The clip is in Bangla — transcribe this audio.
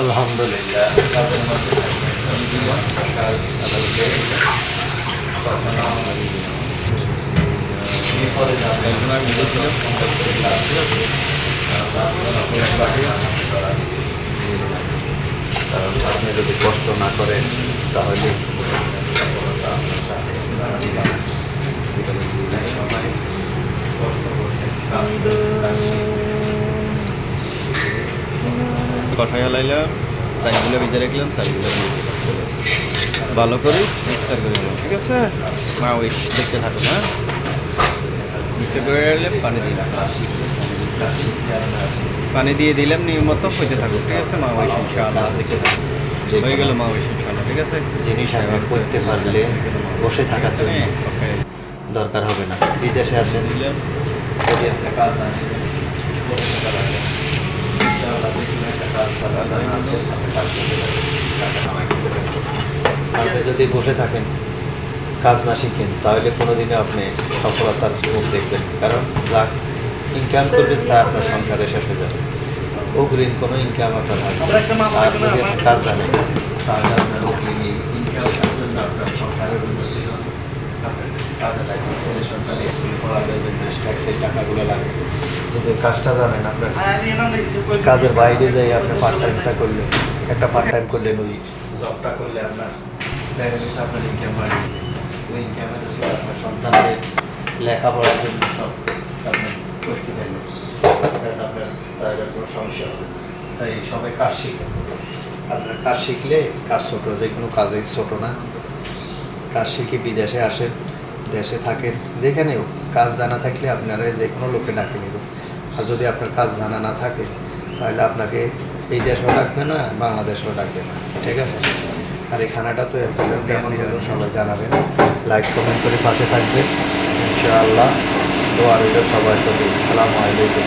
আলহামদুলিল্লাহ কাজের মধ্যে কাজ আদালতে বিপদে কারণ আপনি যদি কষ্ট না করেন তাহলে সবাই কষ্ট করছেন কষাই লাইলাম, চাইগুলো ভিজে রাখলাম, চাইগুলো ভালো করে মিক্সার করে দিলাম। ঠিক আছে, মা ওই দেখতে থাকুন। হ্যাঁ, মিক্সার করে রাখলে পানি দিয়ে দিলাম নিয়ম মতো হইতে থাকুক। ঠিক আছে, মা ওই ইনশাআল্লাহ দেখতে থাকুন। হয়ে গেল মা ওই ইনশাআল্লাহ। ঠিক আছে, জিনিস আমি করতে পারলে বসে থাকা দরকার হবে না। বিদেশে আসেন, দিলাম যদি একটা কাজ না আসে আপনি যদি বসে থাকেন, কাজ না শিখেন, তাহলে কোনোদিনও আপনি সফলতার মুখ দেখবেন। কারণ যা ইনকাম করবেন তা আপনার সংসারে শেষ হয়ে যাবে। অগ্রিম কোনো ইনকাম আপনার থাকবে। আর যদি আপনি কাজ জানেন তাহলে আপনার অগ্রিম ইনকামের জন্য আপনার সংসারের উন্নতি হবে। কাজে লাগবে, ছেলে সন্তান স্কুলে পড়াবার জন্য ট্যাক্সের টাকাগুলো লাগে। যদি কাজটা জানেন, আপনার কাজের বাইরে যাই আপনি পার্ট টাইমটা করলেন, একটা পার্ট টাইম করলেন, ওই জবটা করলে আপনার দেখা গেছে আপনার ইনকাম হয়। ওই ইনকামের জন্য আপনার সন্তানদের লেখাপড়ার জন্য সব আপনি করতে চাইলেন, কারণ আপনার তাদের কোনো সমস্যা হবে। তাই সবাই কাজ শিখেন। আপনার কাজ শিখলে কাজ ছোটো, যে কোনো কাজে ছোটো না। কাজ শিখে বিদেশে আসেন, দেশে থাকেন, যেখানেও কাজ জানা থাকলে আপনারা যে কোনো লোকে ডাকে নেব। আর যদি আপনার কাজ জানা না থাকে তাহলে আপনাকে এই দেশও ডাকবে না, বাংলাদেশও ডাকবে না। ঠিক আছে, আর এই খানাটা তো কেমন হলো সবাই জানাবেন, লাইক কমেন্ট করে পাশে থাকবেন ইনশাআল্লাহ। দোয়া রইল সবার প্রতি। আসসালামু আলাইকুম।